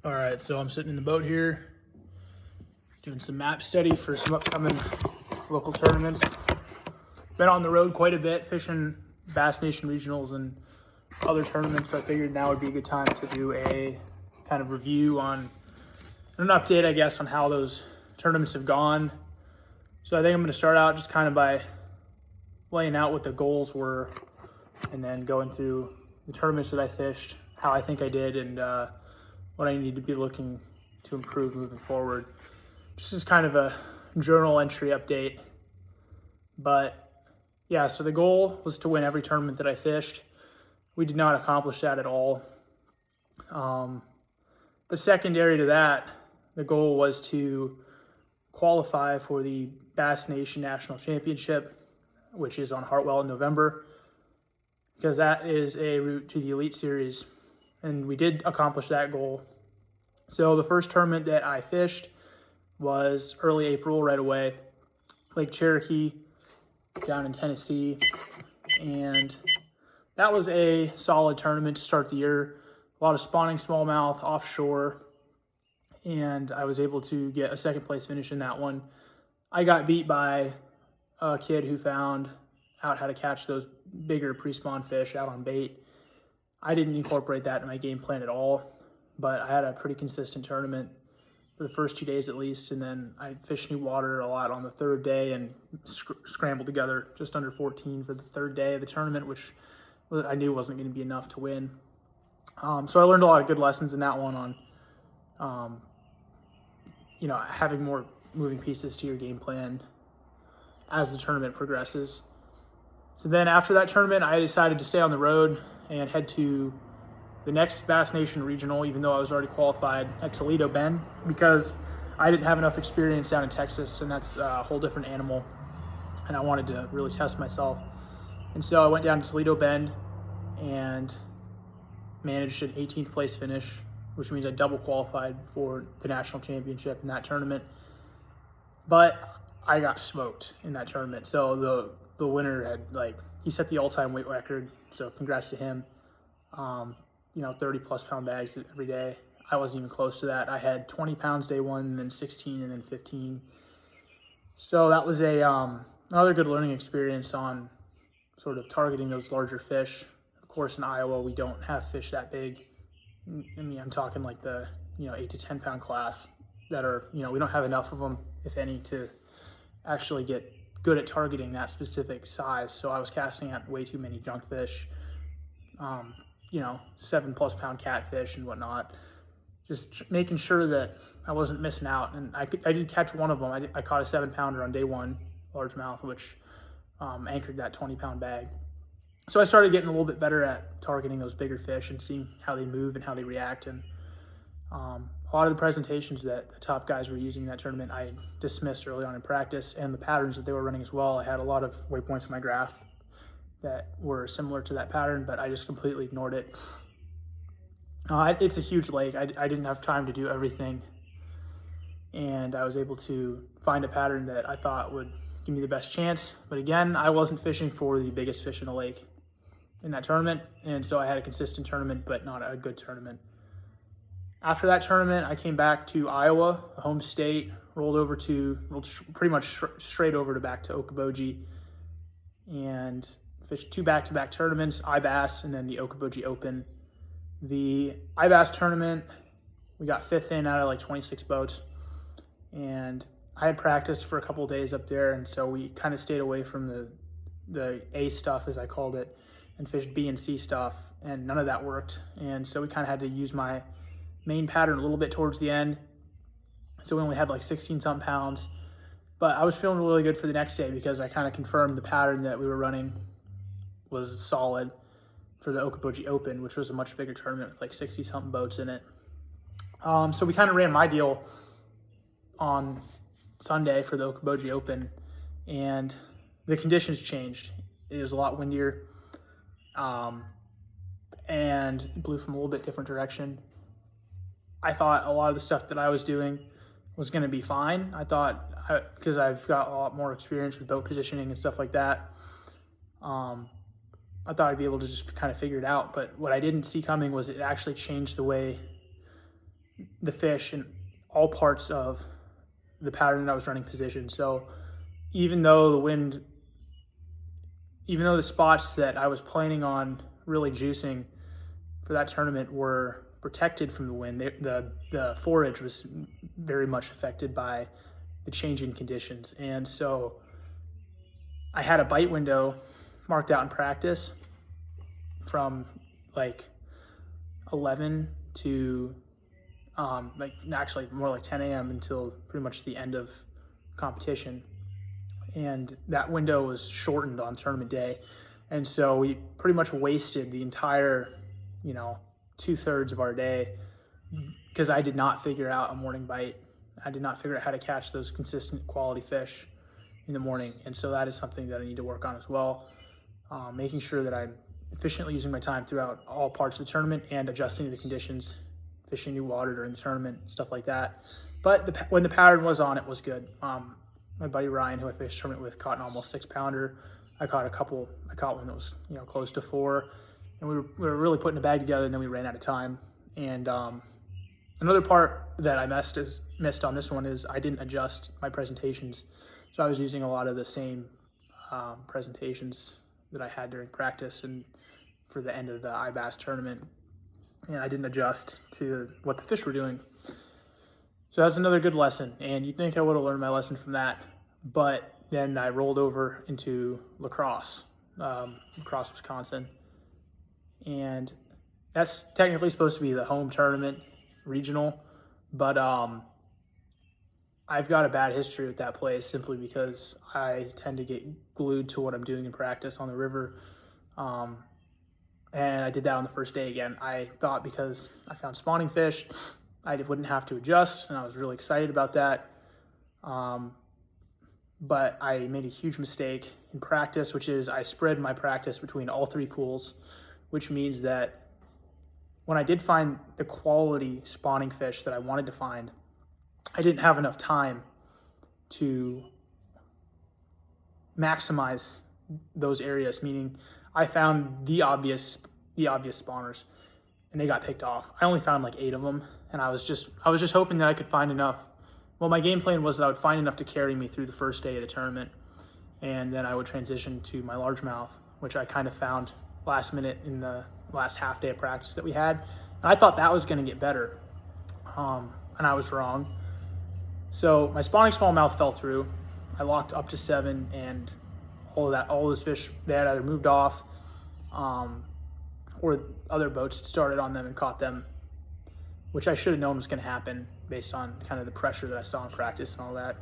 All right, so I'm sitting in the boat here, doing some map study for some upcoming local tournaments. Been on the road quite a bit, fishing Bass Nation regionals and other tournaments, so I figured now would be a good time to do a kind of review on, an update, I guess, on how those tournaments have gone. So I think I'm going to start out just kind of by laying out what the goals were and then going through the tournaments that I fished, how I think I did, and what I need to be looking to improve moving forward. Just as kind of a journal entry update. But yeah, so the goal was to win every tournament that I fished. We did not accomplish that at all. But secondary to that, the goal was to qualify for the Bass Nation National Championship, which is on Hartwell in November, because that is a route to the Elite Series. And we did accomplish that goal. So the first tournament that I fished was early April, right away, Lake Cherokee down in Tennessee. And that was a solid tournament to start the year. A lot of spawning smallmouth offshore. And I was able to get a second place finish in that one. I got beat by a kid who found out how to catch those bigger pre-spawn fish out on bait. I didn't incorporate that in my game plan at all, but I had a pretty consistent tournament for the first 2 days at least, and then I fished new water a lot on the third day and scrambled together just under 14 for the third day of the tournament, which I knew wasn't going to be enough to win. So I learned a lot of good lessons in that one on, having more moving pieces to your game plan as the tournament progresses. So then after that tournament, I decided to stay on the road and head to the next Bass Nation Regional, even though I was already qualified at Toledo Bend, because I didn't have enough experience down in Texas, and that's a whole different animal, and I wanted to really test myself. And so I went down to Toledo Bend and managed an 18th place finish, which means I double qualified for the national championship in that tournament. But I got smoked in that tournament. So the winner had, he set the all-time weight record, so congrats to him. 30 plus pound bags every day. I wasn't even close to that. I had 20 pounds day one, and then 16, and then 15. So that was another good learning experience on sort of targeting those larger fish. Of course, in Iowa, we don't have fish that big. I mean, I'm talking like the 8 to 10 pound class that are, we don't have enough of them, if any, to actually get good at targeting that specific size. So I was casting at way too many junk fish, 7+ pound catfish and whatnot, just making sure that I wasn't missing out. And I did catch one of them. I caught a 7-pounder on day one, largemouth, which anchored that 20-pound bag. So I started getting a little bit better at targeting those bigger fish and seeing how they move and how they react. And a lot of the presentations that the top guys were using in that tournament, I dismissed early on in practice, and the patterns that they were running as well. I had a lot of waypoints in my graph that were similar to that pattern, but I just completely ignored it. It's a huge lake. I didn't have time to do everything, and I was able to find a pattern that I thought would give me the best chance. But again, I wasn't fishing for the biggest fish in the lake in that tournament, and so I had a consistent tournament, but not a good tournament. After that tournament, I came back to Iowa, a home state, rolled pretty much straight over back to Okoboji, and fished 2 back-to-back tournaments, IBASS and then the Okoboji Open. The IBASS tournament, we got 5th in out of 26 boats, and I had practiced for a couple of days up there, and so we kind of stayed away from the A stuff, as I called it, and fished B and C stuff, and none of that worked. And so we kind of had to use my main pattern a little bit towards the end, so we only had 16-something pounds. But I was feeling really good for the next day because I kind of confirmed the pattern that we were running was solid for the Okoboji Open, which was a much bigger tournament with 60-something boats in it. So we kind of ran my deal on Sunday for the Okoboji Open, and the conditions changed. It was a lot windier, and it blew from a little bit different direction. I thought a lot of the stuff that I was doing was going to be fine. I thought, because I've got a lot more experience with boat positioning and stuff like that, I thought I'd be able to just kind of figure it out. But what I didn't see coming was it actually changed the way the fish in all parts of the pattern that I was running position. So even though the spots that I was planning on really juicing for that tournament were protected from the wind, the forage was very much affected by the changing conditions. And so I had a bite window marked out in practice from like 11 to actually more like 10 a.m. until pretty much the end of competition. And that window was shortened on tournament day. And so we pretty much wasted the entire, 2/3 of our day because I did not figure out a morning bite. I did not figure out how to catch those consistent quality fish in the morning. And so that is something that I need to work on as well. Making sure that I'm efficiently using my time throughout all parts of the tournament and adjusting to the conditions, fishing new water during the tournament, stuff like that. But when the pattern was on, it was good. My buddy Ryan, who I fished tournament with, caught an almost 6-pounder. I caught one that was close to 4, and we were really putting the bag together, and then we ran out of time. And another part that I missed on this one is I didn't adjust my presentations, so I was using a lot of the same presentations that I had during practice and for the end of the IBAS tournament, and I didn't adjust to what the fish were doing. So that's another good lesson, and you'd think I would have learned my lesson from that, but then I rolled over into La Crosse, Wisconsin, and that's technically supposed to be the home tournament, regional, but I've got a bad history with that place simply because I tend to get glued to what I'm doing in practice on the river, and I did that on the first day again. I thought because I found spawning fish, I wouldn't have to adjust, and I was really excited about that. But I made a huge mistake in practice, which is I spread my practice between all 3 pools, which means that when I did find the quality spawning fish that I wanted to find, I didn't have enough time to maximize those areas, meaning I found the obvious spawners, and they got picked off. I only found like 8 of them, and I was just hoping that I could find enough. Well, my game plan was that I would find enough to carry me through the first day of the tournament, and then I would transition to my largemouth, which I kind of found last minute in the last half day of practice that we had. And I thought that was going to get better, and I was wrong. So my spawning smallmouth fell through. I locked up to 7, and all those fish, they had either moved off, or other boats started on them and caught them, which I should have known was going to happen based on kind of the pressure that I saw in practice and all that.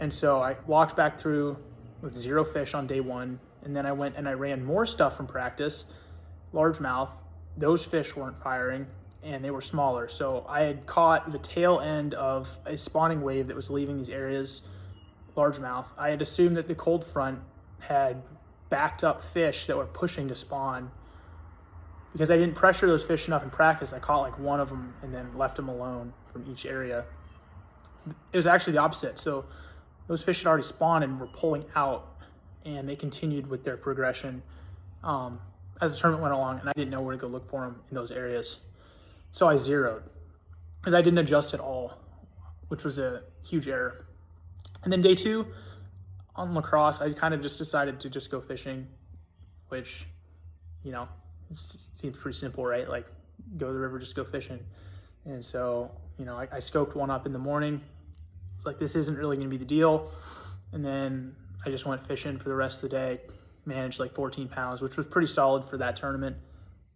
And so I walked back through with 0 fish on day 1, and then I went and I ran more stuff from practice, largemouth. Those fish weren't firing, and they were smaller. So I had caught the tail end of a spawning wave that was leaving these areas, largemouth. I had assumed that the cold front had backed up fish that were pushing to spawn. Because I didn't pressure those fish enough in practice, I caught like 1 of them and then left them alone from each area. It was actually the opposite. So those fish had already spawned and were pulling out, and they continued with their progression as the tournament went along, and I didn't know where to go look for them in those areas. So I zeroed because I didn't adjust at all, which was a huge error. And then day 2 on La Crosse, I kind of just decided to just go fishing, which, it seems pretty simple, right? Like, go to the river, just go fishing. And so, I scoped one up in the morning. Like, this isn't really going to be the deal. And then I just went fishing for the rest of the day, managed like 14 pounds, which was pretty solid for that tournament.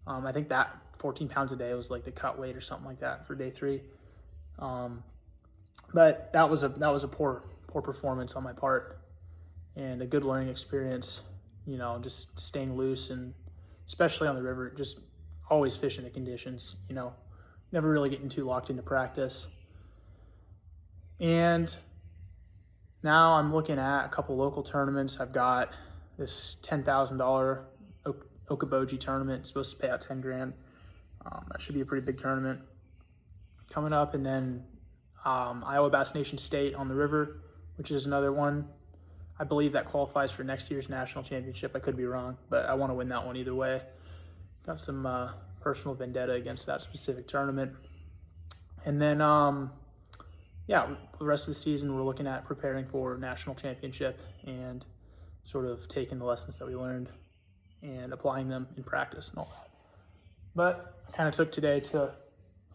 I think that 14 pounds a day was like the cut weight or something like that for day 3. But that was a poor performance on my part, and a good learning experience, just staying loose, and especially on the river, just always fishing the conditions, never really getting too locked into practice. And now I'm looking at a couple local tournaments. I've got this $10,000 Okoboji tournament. It's supposed to pay out 10 grand. That should be a pretty big tournament coming up. And then Iowa Bass Nation State on the river, which is another one. I believe that qualifies for next year's national championship. I could be wrong, but I want to win that one either way. got some personal vendetta against that specific tournament. And then, yeah, the rest of the season we're looking at preparing for national championship and sort of taking the lessons that we learned and applying them in practice and all that. But I kind of took today to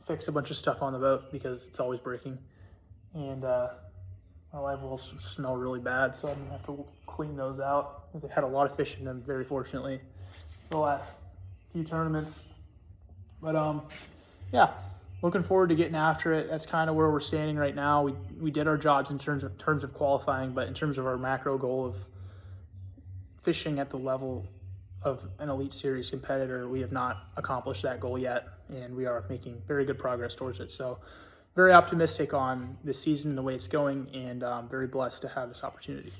fix a bunch of stuff on the boat because it's always breaking. And my live wells smell really bad, so I'm going to have to clean those out because I had a lot of fish in them, very fortunately, for the last few tournaments. But yeah, looking forward to getting after it. That's kind of where we're standing right now. We did our jobs in terms of qualifying, but in terms of our macro goal of fishing at the level of an Elite Series competitor, we have not accomplished that goal yet, and we are making very good progress towards it. So very optimistic on this season and the way it's going, and very blessed to have this opportunity.